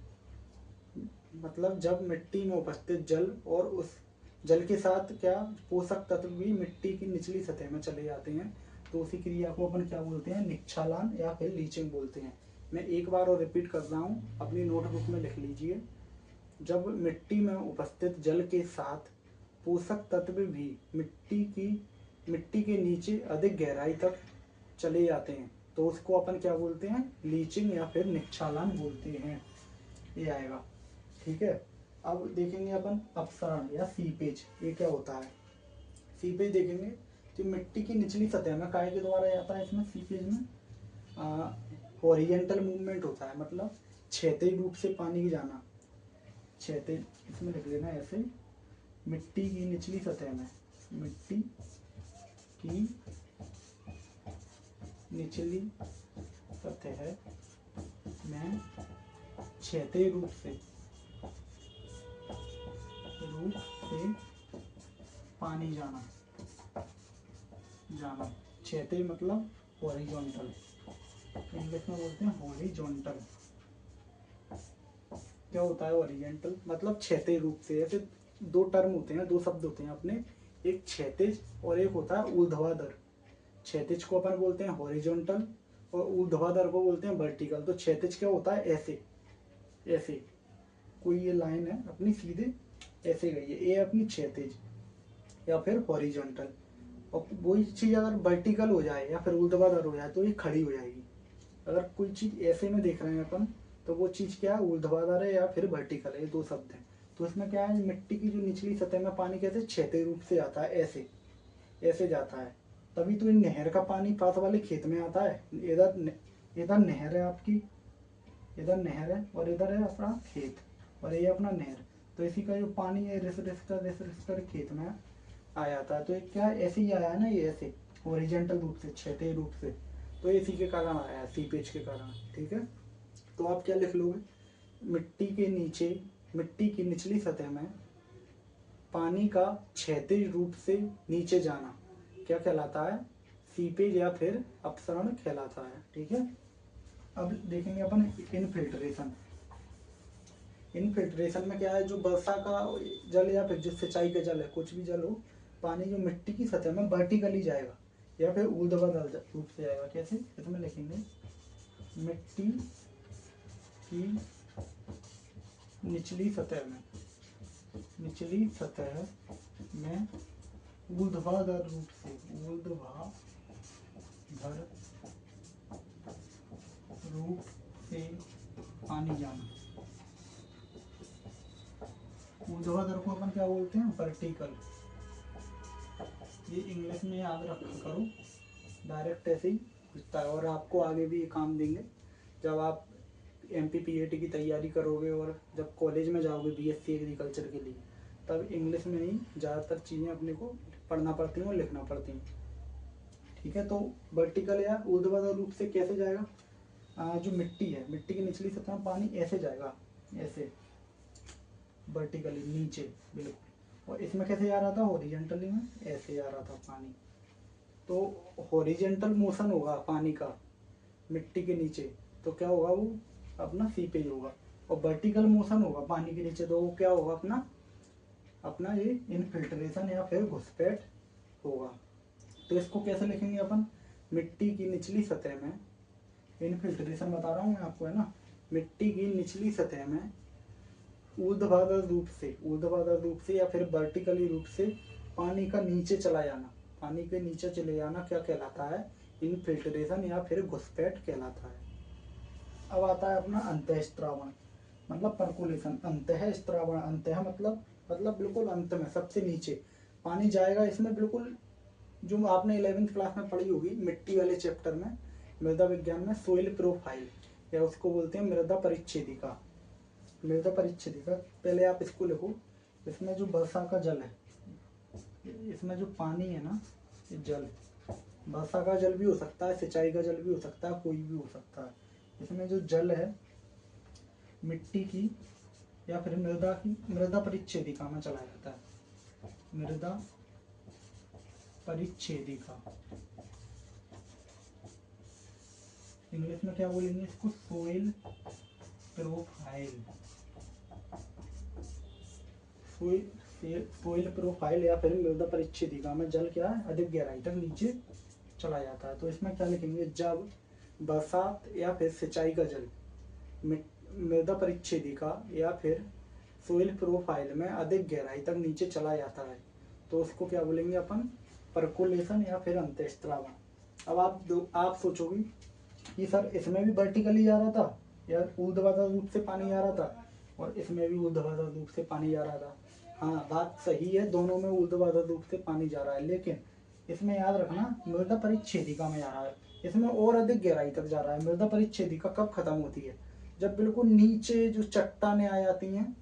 मतलब जब मिट्टी में उपस्थित जल और उस जल के साथ क्या पोषक तत्व भी मिट्टी की निचली सतह में चले जाते हैं, तो उसी क्रिया को अपन क्या बोलते हैं, निक्षालन या फिर लीचिंग बोलते हैं। मैं एक बार और रिपीट कर रहा हूँ, अपनी नोटबुक में लिख लीजिए। जब मिट्टी में उपस्थित जल के साथ पोषक तत्व भी मिट्टी के नीचे अधिक गहराई तक चले जाते हैं, तो उसको अपन क्या बोलते हैं, लीचिंग या फिर निक्षालन बोलते हैं। ये आएगा, ठीक है। अब देखेंगे अपन अपसरण या सीपेज, ये क्या होता है। सीपेज देखेंगे तो मिट्टी की निचली सतह में काय के द्वारा जाता है, इसमें सीपेज में हॉरिजेंटल मूवमेंट होता है, मतलब क्षैतिज रूप से पानी की जाना। क्षैतिज, इसमें लिख लेना ऐसे, मिट्टी की निचली सतह में, मिट्टी की निचली सतह में क्षैतिज रूप से पानी जाना। क्षैतिज मतलब हॉरिजॉन्टल, इंग्लिश में बोलते हैं हॉरिजॉन्टल। क्या होता है हॉरिजॉन्टल? मतलब क्षैतिज रूप से। ऐसे दो टर्म होते हैं, दो शब्द होते हैं अपने, एक क्षैतिज और एक होता है ऊर्ध्वाधर। क्षैतिज को अपन बोलते हैं हॉरिजॉन्टल और ऊर्ध्वाधर को बोलते हैं वर्टिकल। तो क्षैतिज क्या होता है? ऐसे, ऐसे कोई ये लाइन है अपनी सीधे ऐसे गई है, ये अपनी क्षैतिज या फिर हॉरिजॉन्टल। और वही चीज अगर वर्टिकल हो जाए या फिर ऊर्ध्वाधर हो जाए तो ये खड़ी हो जाएगी। अगर कोई चीज ऐसे में देख रहे हैं अपन तो वो चीज क्या है? ऊर्ध्वाधर है या फिर वर्टिकल है, ये दो शब्द हैं। तो इसमें क्या है, मिट्टी की जो निचली सतह में पानी कैसे क्षैतिज रूप से आता है, ऐसे ऐसे जाता है। तभी तो इन नहर का पानी पास वाले खेत में आता है। इधर नहर है आपकी, इधर नहर है और इधर है अपना खेत और ये अपना नहर। तो इसी का जो पानी है रिस रिस कर खेत में आ जाता है। तो ये क्या ऐसे ही आया है ना, ये ऐसे ओरिजेंटल रूप से, क्षैतिज रूप से। तो इसी के कारण आया है, सीपेज के कारण। ठीक है, तो आप क्या लिख लोगे? मिट्टी के नीचे, मिट्टी की निचली सतह में पानी का क्षैतिज रूप से नीचे जाना क्या कहलाता है? सीपेज या फिर अपसरण कहलाता है। ठीक है, अब देखेंगे अपन इनफिल्ट्रेशन। इनफिल्ट्रेशन में क्या है, जो वर्षा का जल या फिर जो सिंचाई का जल है, कुछ भी जल हो, पानी जो मिट्टी की सतह में वर्टिकली जाएगा या फिर ऊर्ध्वाधर रूप से जाएगा। कैसे? इसमें लिखेंगे मिट्टी की निचली सतह में ऊर्ध्वाधर रूप से पानी जाना। ऊर्ध्वाधर को अपन क्या बोलते हैं? वर्टिकल। ये इंग्लिश में याद रखा करो, डायरेक्ट ऐसे ही पूछता है और आपको आगे भी ये काम देंगे जब आप MPPAT की तैयारी करोगे और जब कॉलेज में जाओगे BSc एग्रीकल्चर के लिए, तब इंग्लिश में ही ज़्यादातर चीज़ें अपने को पढ़ना पड़ती हैं और लिखना पड़ती हैं। ठीक है, तो वर्टिकल या ऊर्ध्वाधर रूप से कैसे जाएगा? जो मिट्टी है, मिट्टी की निचली सतह में पानी ऐसे जाएगा, ऐसे वर्टिकली नीचे बिल्कुल। और इसमें कैसे जा रहा था? हॉरिजॉन्टली में ऐसे जा रहा था पानी। तो हॉरिजॉन्टल मोशन होगा पानी का मिट्टी के नीचे, तो क्या होगा? वो अपना सीपेज होगा। और वर्टिकल मोशन होगा पानी के नीचे, तो वो क्या होगा? अपना ये इनफिल्ट्रेशन या फिर घुसपैठ होगा। तो इसको कैसे लिखेंगे अपन? मिट्टी की निचली सतह में, इनफिल्ट्रेशन बता रहा हूँ मैं आपको, है ना, मिट्टी की निचली सतह में ऊर्ध्वाधर रूप से या फिर वर्टिकली रूप से पानी का नीचे चला जाना, पानी के नीचे चले जाना क्या कहलाता है? इनफिल्ट्रेशन या फिर घुसपैठ कहलाता है। अब आता है अपना अंतःस्त्रावण, मतलब परकुलेशन। अंतःस्त्रावण, अंतः मतलब बिल्कुल अंत में, सबसे नीचे पानी जाएगा इसमें बिल्कुल। जो आपने 11th क्लास में पढ़ी होगी मिट्टी वाले चैप्टर में, मृदा विज्ञान में, सोइल प्रोफाइल, या उसको बोलते हैं मृदा परिच्छेदिका। मृदा परिच्छेदिका पहले आप इसको लिखो। इसमें जो वर्षा का जल है, इसमें जो पानी है ना, ये जल, वर्षा का जल भी हो सकता है, सिंचाई का जल भी हो सकता है, कोई भी हो सकता है। इसमें जो जल है मिट्टी की या फिर मृदा परिच्छेदिका में चला जाता है। मृदा परिच्छेदिका, इंग्लिश में क्या बोलेंगे इसको? Soil profile. सोइल प्रोफाइल या फिर मृदा परिच्छेदिका में जल क्या है? अधिक गहराई तक नीचे चला जाता है। तो इसमें क्या लिखेंगे? जब बरसात या फिर सिंचाई का जल मृदा परिच्छेदिका या फिर सोइल प्रोफाइल में अधिक गहराई तक नीचे चला जाता है, तो उसको क्या बोलेंगे अपन? परकुलेशन या फिर अंतःस्त्रावण। अब आप सोचोगे कि सर इसमें भी वर्टिकली जा रहा था या ऊर्ध्वाधर रूप से पानी जा रहा था, और इसमें भी ऊर्ध्वाधर रूप से पानी जा रहा था। हाँ, बात सही है, दोनों में ऊर्ध्वाधर रूप से पानी जा रहा है, लेकिन इसमें याद रखना मृदा परिच्छेदिका में जा रहा है। इसमें और अधिक गहराई तक जा रहा है। मृदा परिच्छेदिका कब खत्म होती है? जब बिल्कुल नीचे जो चट्टानें आ जाती हैं,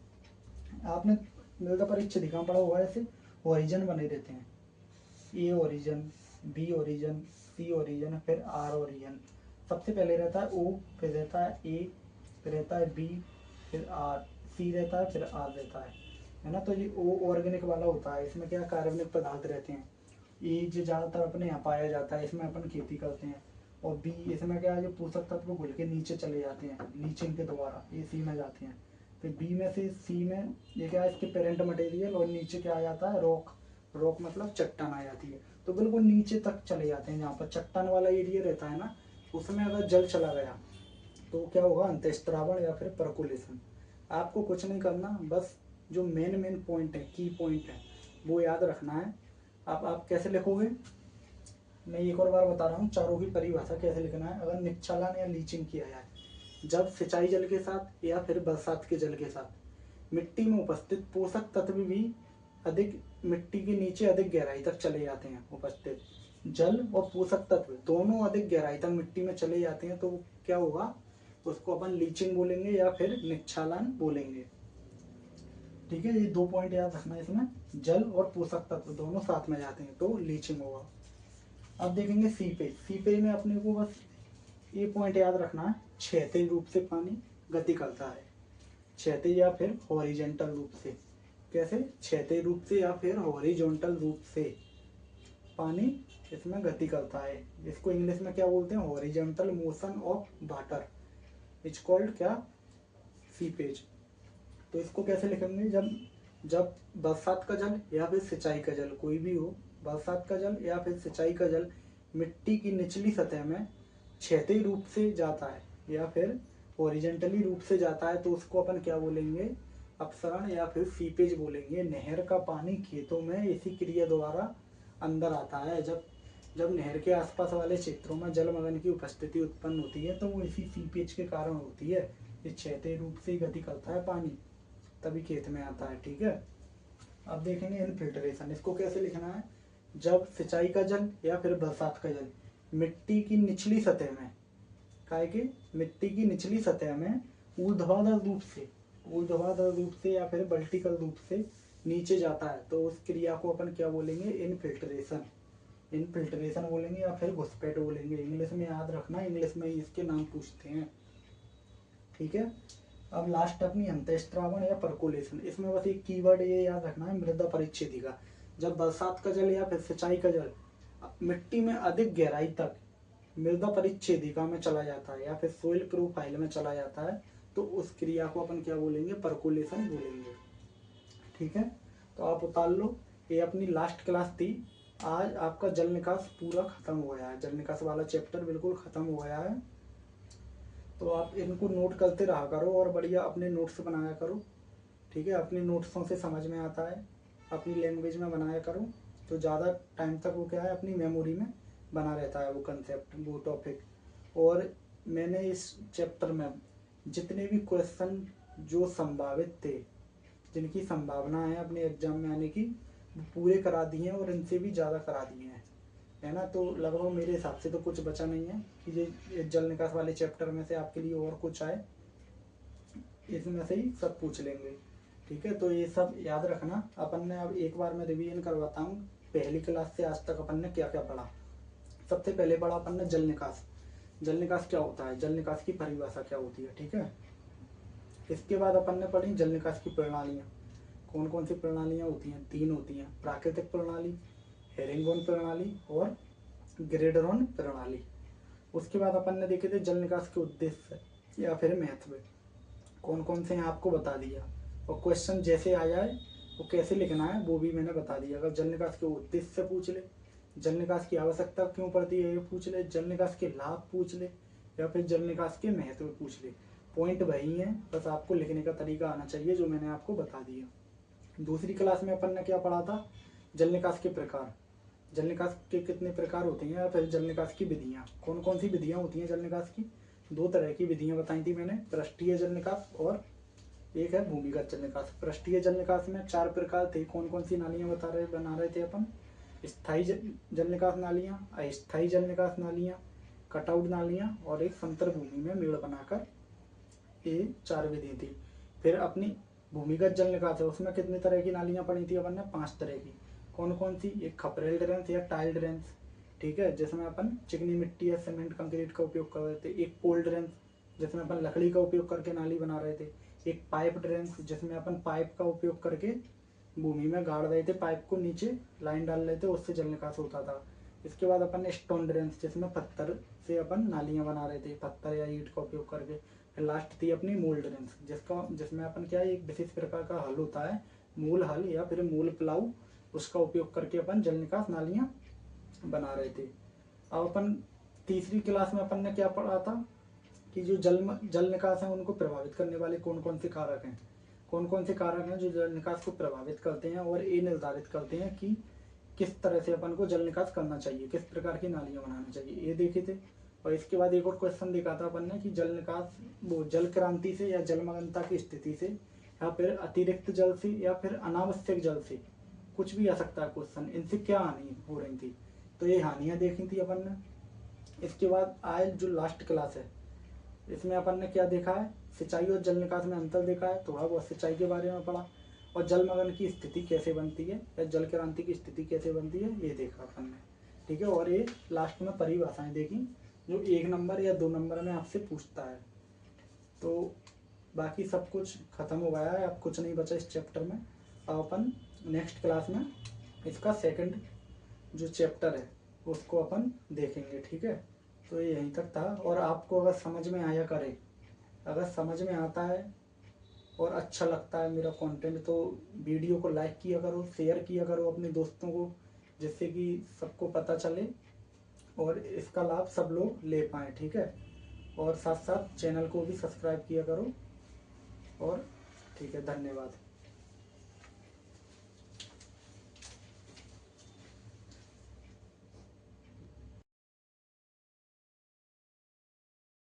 आपने मृदा परिच्छेदिका पढ़ा हुआ है, ऐसे ओरिजिन बने रहते हैं, ए ओरिजिन, बी ओरिजिन, सी ओरिजिन, फिर आर ओरिजिन। सबसे पहले रहता है ओ, फिर रहता है ए, फिर रहता है बी, फिर आर, सी रहता है, फिर आर रहता है ना। तो ये ओ ऑर्गेनिक वाला होता है, इसमें क्या कार्बनिक पदार्थ रहते हैं। ए जो ज़्यादातर अपने यहाँ पाया जाता है, इसमें अपन खेती करते हैं। और बी, इसमें क्या है, जो पोषक तत्व घुल के नीचे चले जाते हैं, लीचिंग के द्वारा ये सी में जाते हैं। फिर बी में से सी में ये क्या है, इसके पेरेंट मटेरियल, और नीचे क्या आ जाता है, रॉक। रॉक मतलब चट्टान आ जाती है। तो बिल्कुल नीचे तक चले जाते हैं, जहाँ पर चट्टान वाला एरिया रहता है ना, उसमें अगर जल चला गया तो क्या होगा, अंतःस्त्रावण या फिर परकुलेशन। आपको कुछ नहीं करना, बस जो मेन पॉइंट है, की पॉइंट है, वो याद रखना है। आप कैसे लिखोगे, मैं एक और बार बता रहा हूँ, चारों की परिभाषा कैसे लिखना है। अगर निक्षालन या लीचिंग किया जाए, जब सिंचाई जल के साथ या फिर बरसात के जल के साथ मिट्टी में उपस्थित पोषक तत्व भी अधिक मिट्टी के नीचे अधिक गहराई तक चले जाते हैं, उपस्थित जल और पोषक तत्व दोनों अधिक गहराई तक मिट्टी में चले जाते हैं, तो क्या होगा, उसको अपन लीचिंग बोलेंगे या फिर निक्षालन बोलेंगे। ठीक है, ये 2 पॉइंट याद रखना है इसमें, जल और पोषक तत्व दोनों साथ में जाते हैं तो लीचिंग होगा। अब देखेंगे सीपेज। सीपेज में अपने को बस ये पॉइंट याद रखना है, क्षैतिज रूप से पानी गति करता है, क्षैतिज या फिर हॉरिजॉन्टल रूप से। कैसे, क्षैतिज रूप से या फिर हॉरिजॉन्टल रूप से पानी इसमें गति करता है। इसको इंग्लिश में क्या बोलते हैं, horizontal motion of water, it's called क्या, सीपेज। तो इसको कैसे लिखेंगे, जब बरसात का जल या फिर सिंचाई का जल, कोई भी हो, बरसात का जल या फिर सिंचाई का जल मिट्टी की निचली सतह में क्षैतिज रूप से जाता है या फिर ओरिजेंटली रूप से जाता है, तो उसको अपन क्या बोलेंगे, अपसरण या फिर सीपेज बोलेंगे। नहर का पानी खेतों में इसी क्रिया द्वारा अंदर आता है। जब नहर के आसपास वाले क्षेत्रों में जलमग्न की उपस्थिति उत्पन्न होती है, तो वो इसी सीपेज के कारण होती है। इस क्षैतिज रूप से गति करता है पानी, तभी खेत में आता है। ठीक है, अब देखेंगे इनफिल्ट्रेशन। इसको कैसे लिखना है, जब सिंचाई का जल या फिर बरसात का जल मिट्टी की निचली सतह में, काहे की मिट्टी की निचली सतह में ऊर्ध्वाधर रूप से या फिर वर्टिकल रूप से नीचे जाता है, तो उस क्रिया को अपन क्या बोलेंगे, इनफिल्ट्रेशन बोलेंगे या फिर घुसपैठ बोलेंगे। इंग्लिश में याद रखना, इंग्लिश में इसके नाम पूछते हैं। ठीक है, अब लास्ट अपनी अंतःस्त्रावण या परकोलेशन। इसमें बस एक कीवर्ड ये याद रखना है, मृदा परिच्छेदिका। जब बरसात का जल या फिर सिंचाई का जल मिट्टी में अधिक गहराई तक मृदा परिच्छेदिका में चला जाता है या फिर सोइल प्रोफाइल में चला जाता है, तो उस क्रिया को अपन क्या बोलेंगे, परकोलेशन बोलेंगे। ठीक है, तो आप उतार लो, ये अपनी लास्ट क्लास थी। आज आपका जल निकास पूरा खत्म हो गया है, जल निकास वाला चैप्टर बिल्कुल खत्म हो गया है। तो आप इनको नोट करते रहा करो और बढ़िया अपने नोट्स बनाया करो। ठीक है, अपने नोट्सों से समझ में आता है, अपनी लैंग्वेज में बनाया करो, तो ज़्यादा टाइम तक वो क्या है, अपनी मेमोरी में बना रहता है वो कंसेप्ट, वो टॉपिक। और मैंने इस चैप्टर में जितने भी क्वेश्चन जो संभावित थे, जिनकी संभावना है अपने एग्जाम में आने की, वो पूरे करा दिए हैं और इनसे भी ज़्यादा करा दिए हैं, है ना। तो लगभग मेरे हिसाब से तो कुछ बचा नहीं है कि ये जल निकास वाले चैप्टर में से आपके लिए और कुछ आए, इसमें से ही सब पूछ लेंगे। ठीक है, तो ये सब याद रखना। अपन ने अब एक बार मैं रिवीजन करवाता हूँ, पहली क्लास से आज तक अपन ने क्या क्या पढ़ा। सबसे पहले पढ़ा अपन ने जल निकास। जल निकास क्या होता है, जल निकास की परिभाषा क्या होती है। ठीक है, इसके बाद अपन ने पढ़ी जल निकास की प्रणालियाँ। कौन कौन सी प्रणालियाँ होती हैं, 3 होती हैं, प्राकृतिक प्रणाली, हेरिंगबोन प्रणाली और ग्रेडरॉन प्रणाली। उसके बाद अपन ने देखे थे जल निकास के उद्देश्य या फिर महत्व, कौन कौन से हैं आपको बता दिया। और क्वेश्चन जैसे आ जाए वो कैसे लिखना है वो भी मैंने बता दिया। अगर जल निकास के उद्देश्य पूछ ले, जल निकास की आवश्यकता क्यों पड़ती है ये पूछ ले, जल निकास के लाभ पूछ ले, या फिर जल निकास के महत्व पूछ ले, पॉइंट वही है, बस आपको लिखने का तरीका आना चाहिए जो मैंने आपको बता दिया। दूसरी क्लास में अपन ने क्या पढ़ा था, जल निकास के प्रकार। जल निकास के कितने प्रकार होते हैं, या फिर जल निकास की विधियाँ, कौन कौन सी विधियाँ होती हैं जल निकास की। 2 तरह की विधियाँ बताई थी मैंने, पृष्ठीय जल निकास और एक है भूमिगत जल निकास। पृष्ठीय जल निकास में 4 प्रकार थे, कौन कौन सी नालियाँ बना रहे थे अपन, स्थायी जल निकास नालियाँ, अस्थायी जल निकास नालियाँ, कटआउट नालियाँ और एक समतल भूमि में मेड़ बनाकर, ये 4 विधि थी। फिर अपनी भूमिगत जल निकास है, उसमें कितनी तरह की नालियाँ पड़ी थी अपन ने? 5 तरह की। कौन कौन सी? एक खपरेल ड्रेन्स या टाइल ड्रेन्स, ठीक है, जिसमें अपन चिकनी मिट्टी या सीमेंट कंक्रीट का उपयोग कर रहे थे। एक पोल ड्रेन्स, जिसमें अपन लकड़ी का उपयोग करके नाली बना रहे थे। एक पाइप ड्रेन्स, जिसमें अपन पाइप का उपयोग करके भूमि में गाड़ रहे थे, पाइप को नीचे लाइन डाल रहे थे, उससे जल निकास होता था। इसके बाद अपन ने स्टोन ड्रेन्स, जिसमें पत्थर से अपन नालियाँ बना रहे थे, पत्थर या ईंट का उपयोग करके। फिर लास्ट थी अपनी मूल ड्रेन्स, जिसमें अपन क्या है, एक विशेष प्रकार का हल होता है, मूल हल या फिर मूल प्लाऊ, उसका उपयोग करके अपन जल निकास नालियाँ बना रहे थे। अब अपन तीसरी क्लास में अपन ने क्या पढ़ा था कि जो जल निकास है उनको प्रभावित करने वाले कौन कौन से कारक हैं, कौन कौन से कारक हैं जो जल निकास को प्रभावित करते हैं और ये निर्धारित करते हैं कि किस तरह से अपन को जल निकास करना चाहिए, किस प्रकार की नालियाँ बनानी चाहिए, ये देखे थे। और इसके बाद एक और क्वेश्चन देखा था अपन ने कि जल निकास, वो जल क्रांति से या जलमग्नता की स्थिति से, या फिर अतिरिक्त जल से, या फिर अनावश्यक जल से, कुछ भी आ सकता है क्वेश्चन, इनसे क्या हानि हो रही थी, तो ये हानियाँ देखी थी अपन ने। इसके बाद आए जो लास्ट क्लास है, इसमें अपन ने क्या देखा है, सिंचाई और जल निकास में अंतर देखा है, थोड़ा बहुत सिंचाई के बारे में पढ़ा, और जलमग्न की स्थिति कैसे बनती है या जल क्रांति की स्थिति कैसे बनती है, ये देखा अपन ने, ठीक है। और ये लास्ट में परिभाषाएं देखी जो 1 नंबर या 2 नंबर में आपसे पूछता है। तो बाकी सब कुछ खत्म हो गया है, अब कुछ नहीं बचा इस चैप्टर में। अब अपन नेक्स्ट क्लास में इसका सेकंड जो चैप्टर है उसको अपन देखेंगे, ठीक है। तो ये यहीं तक था। और आपको अगर समझ में आया करे, अगर समझ में आता है और अच्छा लगता है मेरा कंटेंट, तो वीडियो को लाइक किया करो, शेयर किया करो अपने दोस्तों को, जिससे कि सबको पता चले और इसका लाभ सब लोग ले पाएँ, ठीक है। और साथ साथ चैनल को भी सब्सक्राइब किया करो। और ठीक है, धन्यवाद।